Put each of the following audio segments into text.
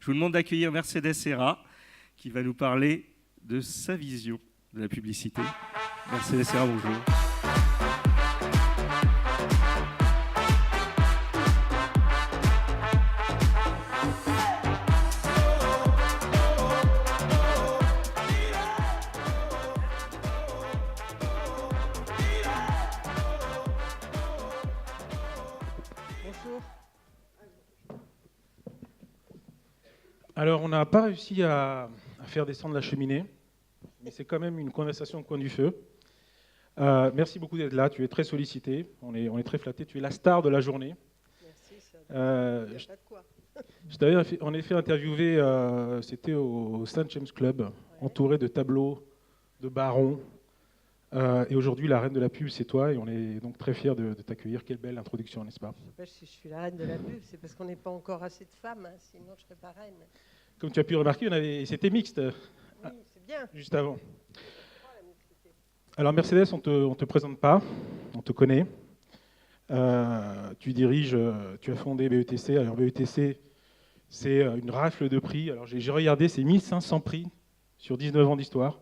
Je vous demande d'accueillir Mercedes Serra, qui va nous parler de sa vision de la publicité. Mercedes Serra, bonjour. Alors, on n'a pas réussi à faire descendre la cheminée, mais c'est quand même une conversation au coin du feu. Merci beaucoup d'être là, tu es très sollicité, on est très flatté, tu es la star de la journée. Merci, ça il n'y a pas de quoi. Je t'avais en effet interviewé, c'était au Saint James Club, entouré de tableaux, de barons. Et aujourd'hui, la reine de la pub, c'est toi, et on est donc très fiers de t'accueillir. Quelle belle introduction, n'est-ce pas? Je ne sais pas si je suis la reine de la pub, c'est parce qu'on n'est pas encore assez de femmes, hein, sinon je ne serais pas reine. Comme tu as pu remarquer, c'était mixte Oui, c'est bien. juste avant. Alors Mercedes, on ne te présente pas, on te connaît. Tu diriges, tu as fondé BETC. Alors BETC, c'est une rafle de prix. Alors j'ai regardé, c'est 1500 prix sur 19 ans d'histoire.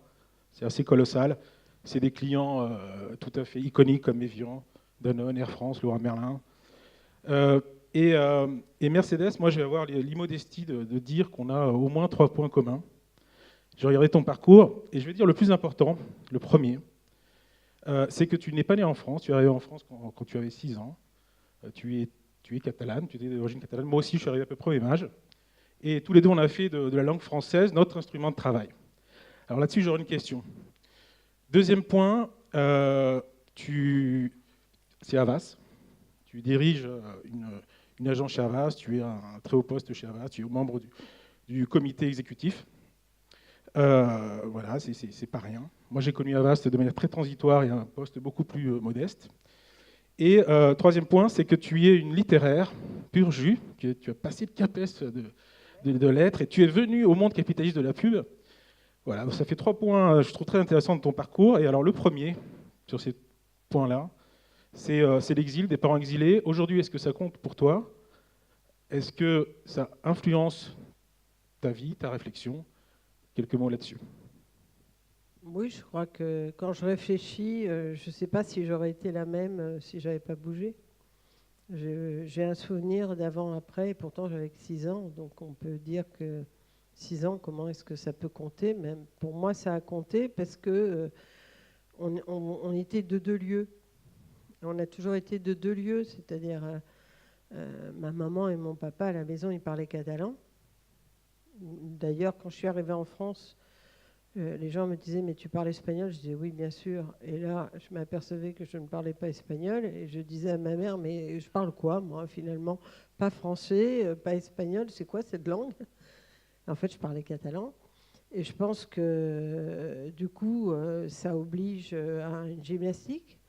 C'est assez colossal. C'est des clients tout à fait iconiques comme Evian, Danone, Air France, Leroy Merlin. Et Mercedes, moi je vais avoir l'immodestie de dire qu'on a au moins 3 points communs. J'ai regardé ton parcours et je vais dire le plus important, le premier. C'est que tu n'es pas né en France, tu es arrivé en France quand tu avais 6 ans. Tu es catalane, tu es d'origine catalane. Moi aussi, je suis arrivé à peu près au même âge. Et tous les deux, on a fait de la langue française notre instrument de travail. Alors là-dessus, j'aurais une question. Deuxième point, c'est Havas. Tu diriges une agence chez Havas, tu es un très haut poste chez Havas, tu es membre du comité exécutif. Voilà, c'est pas rien. Moi, j'ai connu Havas de manière très transitoire et à un poste beaucoup plus modeste. Et troisième point, c'est que tu es une littéraire, pur jus, que tu as passé le CAPES de lettres et tu es venu au monde capitaliste de la pub. Voilà, ça fait 3 points, je trouve très intéressants de ton parcours. Et alors le premier, sur ces points-là, c'est l'exil, des parents exilés. Aujourd'hui, est-ce que ça compte pour toi? Est-ce que ça influence ta vie, ta réflexion? Quelques mots là-dessus. Oui, je crois que quand je réfléchis, je ne sais pas si j'aurais été la même si je n'avais pas bougé. J'ai un souvenir d'avant-après, et pourtant j'avais que 6 ans, donc on peut dire que 6 ans, comment est-ce que ça peut compter? Même pour moi, ça a compté parce que on était de 2 lieux. On a toujours été de 2 lieux, c'est-à-dire ma maman et mon papa à la maison, ils parlaient catalan. D'ailleurs, quand je suis arrivée en France, les gens me disaient « mais tu parles espagnol ?» Je disais « oui, bien sûr ». Et là, je m'apercevais que je ne parlais pas espagnol et je disais à ma mère « mais je parle quoi, moi, finalement? Pas français, pas espagnol, c'est quoi cette langue ?» En fait, je parlais catalan. Et je pense que, du coup, ça oblige à une gymnastique.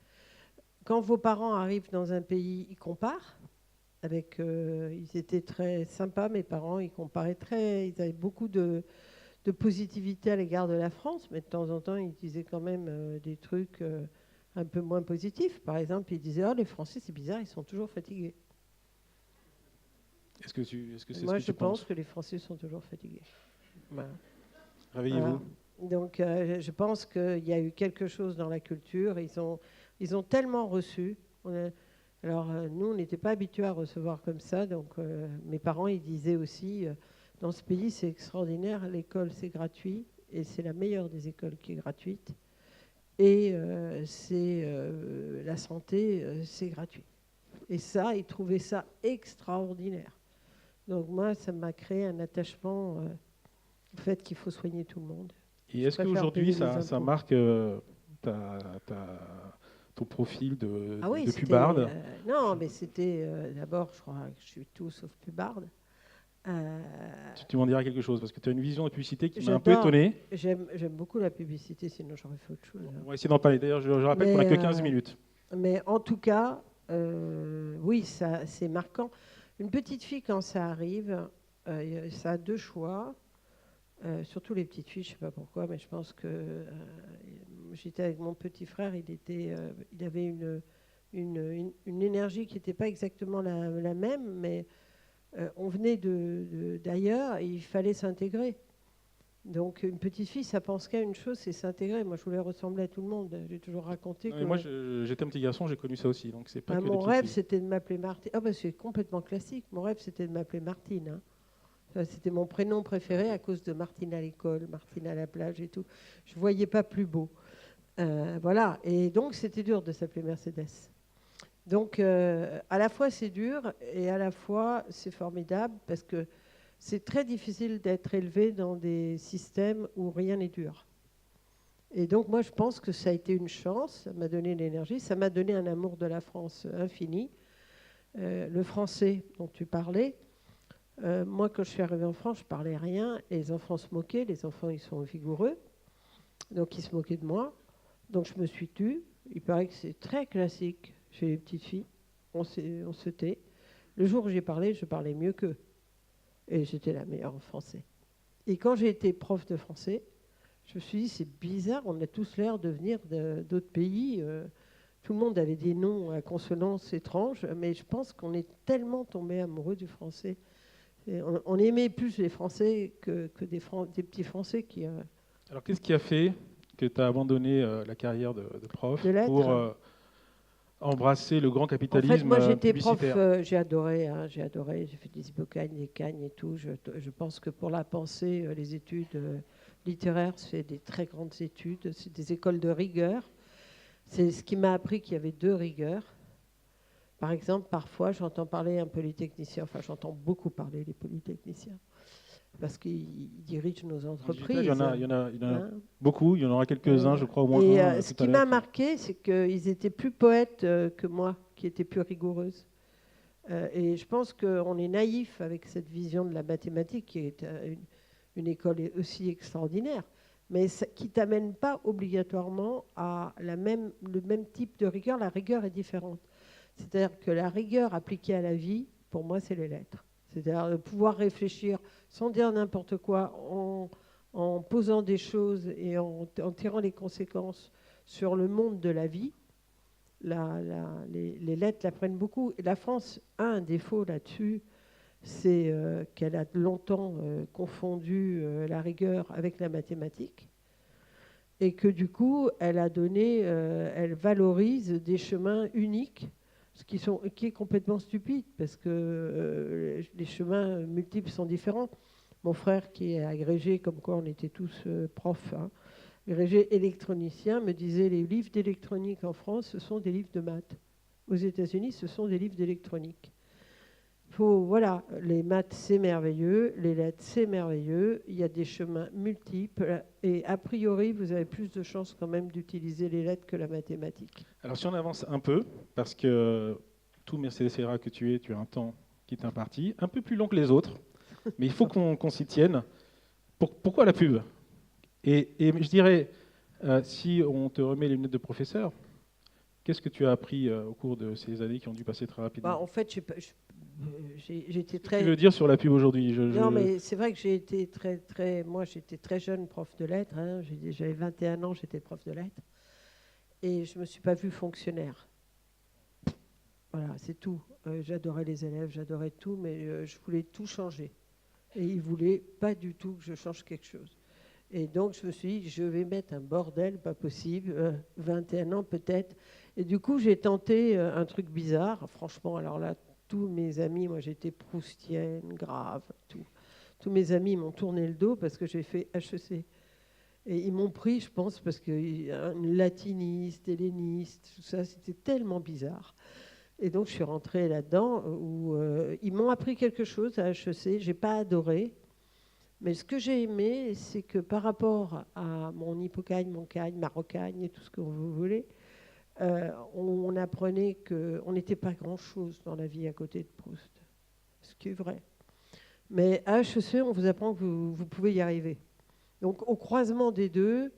Quand vos parents arrivent dans un pays, ils comparent. Ils étaient très sympas, mes parents, ils avaient beaucoup de positivité à l'égard de la France, mais de temps en temps, ils disaient quand même des trucs un peu moins positifs. Par exemple, ils disaient « oh, les Français, c'est bizarre, ils sont toujours fatigués ». Moi, je pense que les Français sont toujours fatigués. Voilà. Réveillez-vous. Voilà. Donc, je pense qu'il y a eu quelque chose dans la culture. Ils ont tellement reçu. Alors, nous, on n'était pas habitués à recevoir comme ça. Donc, mes parents, ils disaient aussi, dans ce pays, c'est extraordinaire. L'école, c'est gratuit. Et c'est la meilleure des écoles qui est gratuite. Et la santé, c'est gratuit. Et ça, ils trouvaient ça extraordinaire. Donc, moi, ça m'a créé un attachement au fait qu'il faut soigner tout le monde. Et est-ce qu'aujourd'hui, ça marque ton profil de pubarde? Non, mais c'était d'abord, je crois que je suis tout sauf pubarde. Tu m'en diras quelque chose, parce que tu as une vision de publicité qui m'a un peu étonné. J'aime beaucoup la publicité, sinon j'aurais fait autre chose. On va essayer d'en parler. D'ailleurs, je rappelle qu'on n'a que 15 minutes. Mais en tout cas, oui, ça, c'est marquant. Une petite fille, quand ça arrive, ça a 2 choix. Surtout les petites filles, je ne sais pas pourquoi, mais je pense que j'étais avec mon petit frère, il avait une énergie qui n'était pas exactement la même, mais On venait d'ailleurs et il fallait s'intégrer. Donc une petite fille, ça pense qu'à une chose, c'est s'intégrer. Moi, je voulais ressembler à tout le monde. J'ai toujours raconté Non, que mais moi, j'étais un petit garçon, j'ai connu ça aussi. Donc c'est pas que les mon petites rêve, filles. c'était de m'appeler Martine. Ah bah c'est complètement classique. Mon rêve, c'était de m'appeler Martine, hein. C'était mon prénom préféré à cause de Martine à l'école, Martine à la plage et tout. Je ne voyais pas plus beau. Voilà. Et donc, c'était dur de s'appeler Mercedes. Donc, à la fois, c'est dur et à la fois, c'est formidable parce que c'est très difficile d'être élevé dans des systèmes où rien n'est dur. Et donc, moi, je pense que ça a été une chance. Ça m'a donné l'énergie. Ça m'a donné un amour de la France infini. Le français dont tu parlais, moi, quand je suis arrivée en France, je parlais rien. Les enfants se moquaient. Les enfants, ils sont vigoureux. Donc, ils se moquaient de moi. Donc, je me suis tue. Il paraît que c'est très classique chez les petites filles. On se tait. Le jour où j'ai parlé, je parlais mieux qu'eux. Et j'étais la meilleure en français. Et quand j'ai été prof de français, je me suis dit, c'est bizarre, on a tous l'air de venir d'autres pays. Tout le monde avait des noms à consonance étranges, mais je pense qu'on est tellement tombé amoureux du français. Et on aimait plus les Français que des petits Français qui... Alors qu'est-ce qui a fait que tu as abandonné la carrière de prof De lettres. pour embrasser le grand En fait, capitalisme moi, j'étais prof, publicitaire? j'ai adoré, j'ai fait des hippocagnes, des cagnes et tout. Je pense que pour la pensée, les études littéraires, c'est des très grandes études, c'est des écoles de rigueur. C'est ce qui m'a appris qu'il y avait deux rigueurs. Par exemple, parfois, j'entends parler un polytechnicien, enfin, j'entends beaucoup parler des polytechniciens, parce qu'ils dirigent nos entreprises. Il y en a Hein. beaucoup, il y en aura quelques-uns, je crois au moins Et un. ce tout qui à m'a l'heure. marqué, c'est qu'ils étaient plus poètes que moi, qui étais plus rigoureuse. Et je pense qu'on est naïf avec cette vision de la mathématique, qui est une école aussi extraordinaire, mais qui ne t'amène pas obligatoirement à le même type de rigueur. La rigueur est différente. C'est-à-dire que la rigueur appliquée à la vie, pour moi, c'est les lettres. C'est-à-dire de pouvoir réfléchir sans dire n'importe quoi, en posant des choses et en tirant les conséquences sur le monde de la vie. Les lettres l'apprennent beaucoup. Et la France a un défaut là-dessus, c'est qu'elle a longtemps confondu la rigueur avec la mathématique et que du coup, elle valorise des chemins uniques, qui est complètement stupide parce que les chemins multiples sont différents. Mon frère, qui est agrégé, comme quoi on était tous profs, hein, agrégé électronicien, me disait les livres d'électronique en France, ce sont des livres de maths. Aux États-Unis, ce sont des livres d'électronique. Voilà, les maths, c'est merveilleux, les lettres, c'est merveilleux, il y a des chemins multiples, et a priori, vous avez plus de chances quand même d'utiliser les lettres que la mathématique. Alors si on avance un peu, parce que tout Mercedes Serra que tu as un temps qui est imparti, un peu plus long que les autres, mais il faut qu'on s'y tienne. Pourquoi la pub? Et je dirais, si on te remet les lunettes de professeur, qu'est-ce que tu as appris au cours de ces années qui ont dû passer très rapidement? En fait, j'étais très... Tu veux dire sur la pub aujourd'hui? Non, mais c'est vrai que j'ai été moi, j'étais très jeune prof de lettres. Hein. J'avais 21 ans, j'étais prof de lettres. Et je ne me suis pas vue fonctionnaire. Voilà, c'est tout. J'adorais les élèves, j'adorais tout, mais je voulais tout changer. Et ils ne voulaient pas du tout que je change quelque chose. Et donc, je me suis dit, je vais mettre un bordel, pas possible, 21 ans peut-être. Et du coup, j'ai tenté un truc bizarre. Franchement, alors là, tous mes amis, moi j'étais proustienne, grave, tout. Tous mes amis m'ont tourné le dos parce que j'ai fait HEC. Et ils m'ont pris, je pense, parce que latiniste, helléniste, tout ça, c'était tellement bizarre. Et donc, je suis rentrée là-dedans où ils m'ont appris quelque chose à HEC. Je n'ai pas adoré. Mais ce que j'ai aimé, c'est que par rapport à mon hippocagne, mon cagne, ma rocagne et tout ce que vous voulez, on apprenait qu'on n'était pas grand-chose dans la vie à côté de Proust. Ce qui est vrai. Mais à HEC, on vous apprend que vous pouvez y arriver. Donc, au croisement des deux,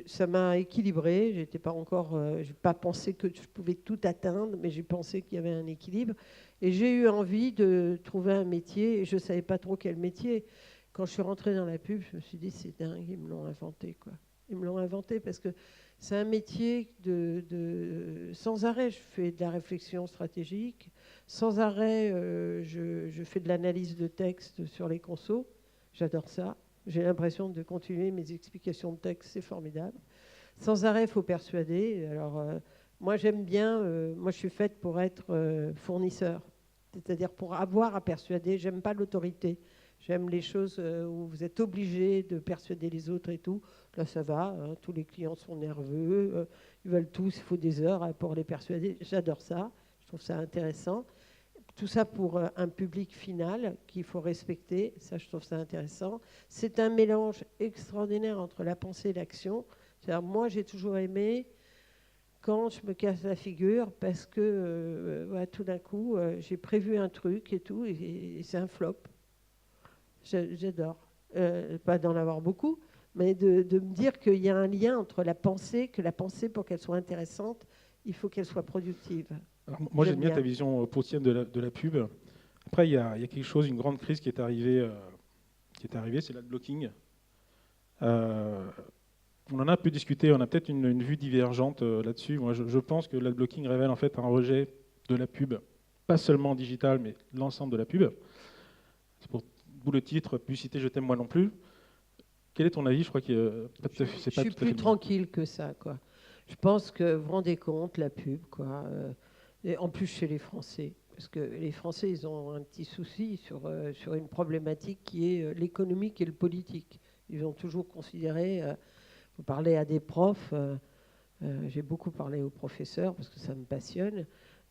ça m'a équilibré. Je n'ai pas pensé que je pouvais tout atteindre, mais j'ai pensé qu'il y avait un équilibre. Et j'ai eu envie de trouver un métier. Et je ne savais pas trop quel métier. Quand je suis rentrée dans la pub, je me suis dit, c'est dingue, ils me l'ont inventé, quoi. Ils me l'ont inventé parce que c'est un métier sans arrêt. Je fais de la réflexion stratégique. Sans arrêt, je fais de l'analyse de texte sur les consos. J'adore ça. J'ai l'impression de continuer mes explications de texte, c'est formidable. Sans arrêt, il faut persuader. Alors, moi, j'aime bien, moi, je suis faite pour être fournisseur, c'est-à-dire pour avoir à persuader. J'aime pas l'autorité. J'aime les choses où vous êtes obligé de persuader les autres et tout. Là, ça va, hein, tous les clients sont nerveux, ils veulent tous, il faut des heures pour les persuader. J'adore ça, je trouve ça intéressant. Tout ça pour un public final qu'il faut respecter, ça je trouve ça intéressant. C'est un mélange extraordinaire entre la pensée et l'action. C'est-à-dire, moi j'ai toujours aimé quand je me casse la figure parce que ouais, tout d'un coup j'ai prévu un truc et tout et c'est un flop. J'adore. Pas d'en avoir beaucoup, mais de me dire qu'il y a un lien entre la pensée, que la pensée pour qu'elle soit intéressante, il faut qu'elle soit productive. Alors, moi, j'aime bien ta vision protienne de la pub. Après, il y a quelque chose, une grande crise qui est arrivée, c'est l'adblocking. On en a un peu discuté, on a peut-être une vue divergente là-dessus. Moi, je pense que l'adblocking révèle en fait un rejet de la pub, pas seulement digital, mais l'ensemble de la pub. C'est pour d'où le titre, publicité, je t'aime moi non plus. Quel est ton avis? Je crois que je suis plus tranquille que ça, quoi. Je pense que vous vous rendez compte, la pub, quoi. Et en plus chez les Français, parce que les Français, ils ont un petit souci sur une problématique qui est l'économique et le politique. Ils ont toujours considéré, vous parlez à des profs, j'ai beaucoup parlé aux professeurs parce que ça me passionne,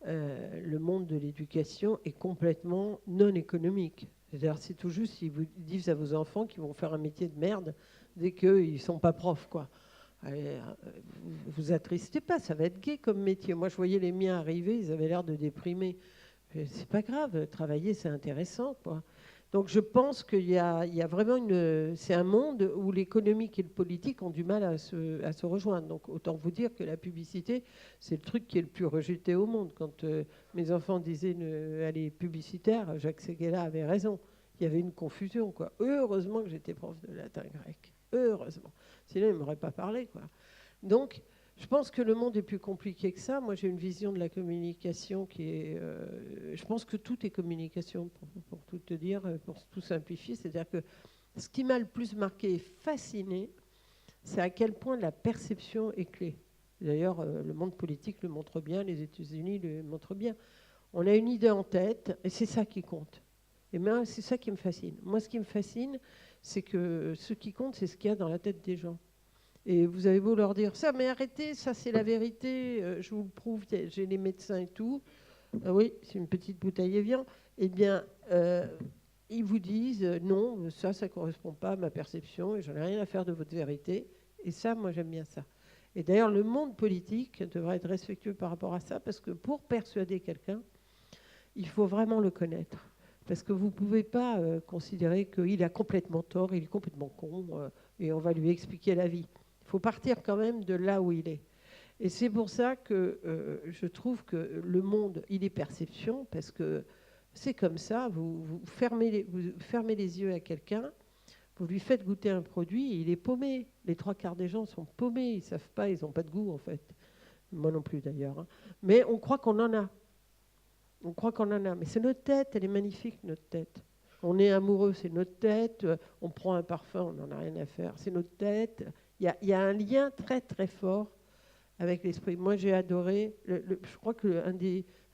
le monde de l'éducation est complètement non économique. C'est-à-dire, c'est tout juste si vous dites à vos enfants qu'ils vont faire un métier de merde dès qu'ils ne sont pas profs, quoi. Allez, vous attristez pas, ça va être gai comme métier. Moi, je voyais les miens arriver, ils avaient l'air de déprimer. C'est pas grave, travailler, c'est intéressant, quoi. Donc, je pense qu'il y a vraiment c'est un monde où l'économique et le politique ont du mal à se rejoindre. Donc, autant vous dire que la publicité, c'est le truc qui est le plus rejeté au monde. Quand mes enfants disaient allez, publicitaire, Jacques Séguéla avait raison. Il y avait une confusion, quoi. Heureusement que j'étais prof de latin grec. Heureusement. Sinon, il ne m'aurait pas parlé, quoi. Donc, je pense que le monde est plus compliqué que ça. Moi, j'ai une vision de la communication qui est... je pense que tout est communication, pour tout te dire, pour tout simplifier. C'est-à-dire que ce qui m'a le plus marqué et fasciné, c'est à quel point la perception est clé. D'ailleurs, le monde politique le montre bien, les États-Unis le montrent bien. On a une idée en tête, et c'est ça qui compte. Et bien, c'est ça qui me fascine. Moi, ce qui me fascine, c'est que ce qui compte, c'est ce qu'il y a dans la tête des gens. Et vous avez beau leur dire ça, mais arrêtez, ça c'est la vérité, je vous le prouve, j'ai les médecins et tout. Oui, c'est une petite bouteille Evian. Eh bien, ils vous disent non, ça ne correspond pas à ma perception et j'en ai rien à faire de votre vérité. Et ça, moi j'aime bien ça. Et d'ailleurs, le monde politique devrait être respectueux par rapport à ça parce que pour persuader quelqu'un, il faut vraiment le connaître. Parce que vous ne pouvez pas considérer qu'il a complètement tort, il est complètement con et on va lui expliquer la vie. Il faut partir quand même de là où il est. Et c'est pour ça que je trouve que le monde, il est perception, parce que c'est comme ça, vous fermez les yeux à quelqu'un, vous lui faites goûter un produit, et il est paumé. Les 3/4 des gens sont paumés, ils ne savent pas, ils n'ont pas de goût en fait. Moi non plus d'ailleurs. Hein. Mais on croit qu'on en a. On croit qu'on en a. Mais c'est notre tête, elle est magnifique, notre tête. On est amoureux, c'est notre tête. On prend un parfum, on n'en a rien à faire. C'est notre tête. Il y a un lien très très fort avec l'esprit. Moi, j'ai adoré. Je crois que un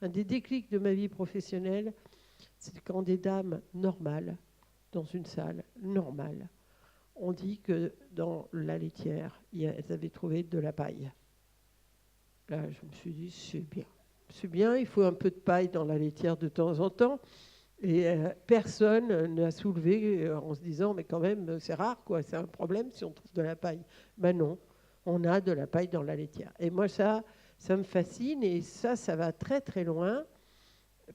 des déclics de ma vie professionnelle, c'est quand des dames normales, dans une salle normale, ont dit que dans la laitière, elles avaient trouvé de la paille. Là, je me suis dit, c'est bien. C'est bien, il faut un peu de paille dans la laitière de temps en temps. Et personne n'a soulevé en se disant, mais quand même, c'est rare, quoi. C'est un problème si on trouve de la paille. Ben non, on a de la paille dans la laitière. Et moi, ça me fascine et ça va très, très loin.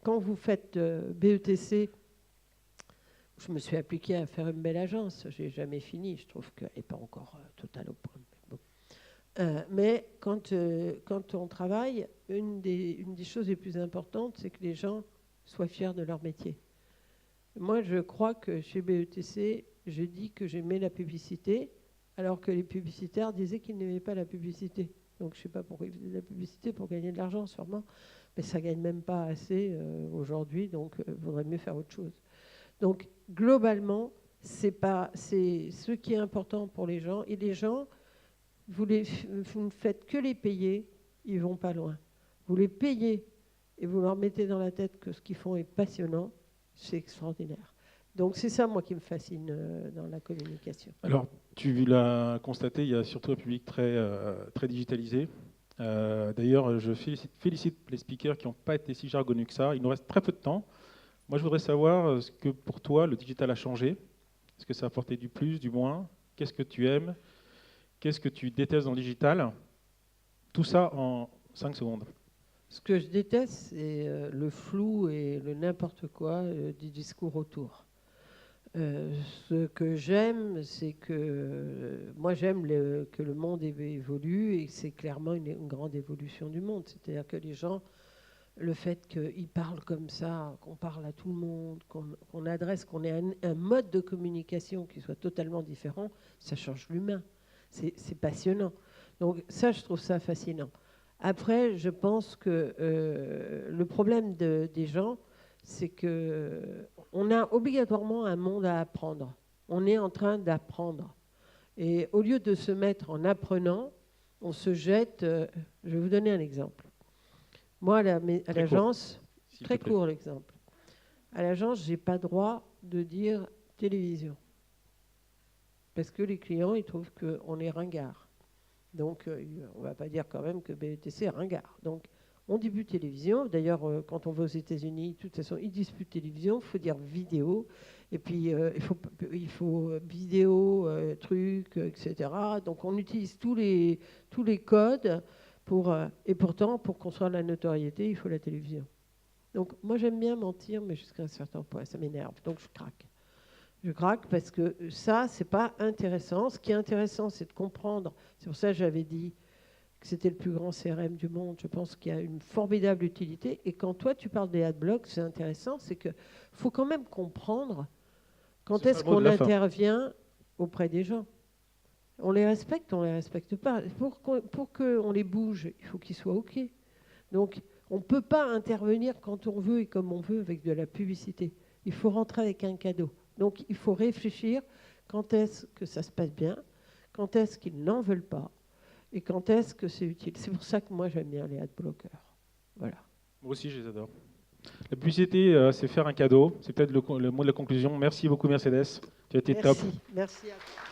Quand vous faites BETC, je me suis appliquée à faire une belle agence. Je n'ai jamais fini. Je trouve qu'elle n'est pas encore totale au point. Bon. Mais quand on travaille, une des choses les plus importantes, c'est que les gens soient fiers de leur métier. Moi, je crois que chez BETC, je dis que j'aimais la publicité, alors que les publicitaires disaient qu'ils n'aimaient pas la publicité. Donc, je ne sais pas pourquoi ils faisaient de la publicité, pour gagner de l'argent, sûrement. Mais ça ne gagne même pas assez aujourd'hui, donc il vaudrait mieux faire autre chose. Donc, globalement, c'est ce qui est important pour les gens. Et les gens, vous ne faites que les payer, ils ne vont pas loin. Vous les payez et vous leur mettez dans la tête que ce qu'ils font est passionnant, c'est extraordinaire. Donc c'est ça, moi, qui me fascine dans la communication. Alors, tu l'as constaté, il y a surtout un public très digitalisé. D'ailleurs, je félicite les speakers qui n'ont pas été si jargonnus que ça. Il nous reste très peu de temps. Moi, je voudrais savoir ce que pour toi, le digital a changé. Est-ce que ça a apporté du plus, du moins? Qu'est-ce que tu aimes? Qu'est-ce que tu détestes dans le digital? Tout ça en 5 secondes. Ce que je déteste, c'est le flou et le n'importe quoi du discours autour. Ce que j'aime, c'est que moi j'aime que le monde évolue et c'est clairement une grande évolution du monde. C'est-à-dire que les gens, le fait qu'ils parlent comme ça, qu'on parle à tout le monde, qu'on adresse, qu'on ait un mode de communication qui soit totalement différent, ça change l'humain. C'est passionnant. Donc ça, je trouve ça fascinant. Après, je pense que le problème des gens, c'est qu'on a obligatoirement un monde à apprendre. On est en train d'apprendre. Et au lieu de se mettre en apprenant, on se jette... je vais vous donner un exemple. Moi, à l'agence... Très court l'exemple. À l'agence, je n'ai pas droit de dire télévision. Parce que les clients, ils trouvent qu'on est ringard. Donc, on ne va pas dire quand même que BETC est ringard. Donc, on dit plus télévision. D'ailleurs, quand on va aux États-Unis, de toute façon, ils disent plus télévision, il faut dire vidéo. Et puis, il faut vidéo, truc, etc. Donc, on utilise tous les codes et pourtant, pour construire la notoriété, il faut la télévision. Donc, moi, j'aime bien mentir, mais jusqu'à un certain point, ça m'énerve. Donc, je craque. Je craque parce que ça, c'est pas intéressant. Ce qui est intéressant, c'est de comprendre. C'est pour ça que j'avais dit que c'était le plus grand CRM du monde. Je pense qu'il y a une formidable utilité. Et quand toi, tu parles des adblocks, c'est intéressant, c'est qu'il faut quand même comprendre quand est-ce qu'on intervient auprès des gens. On les respecte, on les respecte pas. Pour qu'on les bouge, il faut qu'ils soient OK. Donc, on ne peut pas intervenir quand on veut et comme on veut avec de la publicité. Il faut rentrer avec un cadeau. Donc, il faut réfléchir quand est-ce que ça se passe bien, quand est-ce qu'ils n'en veulent pas, et quand est-ce que c'est utile. C'est pour ça que moi, j'aime bien les adblockers. Voilà. Moi aussi, je les adore. La publicité, c'est faire un cadeau. C'est peut-être le mot de la conclusion. Merci beaucoup, Mercedes. Tu as été top. Merci à toi.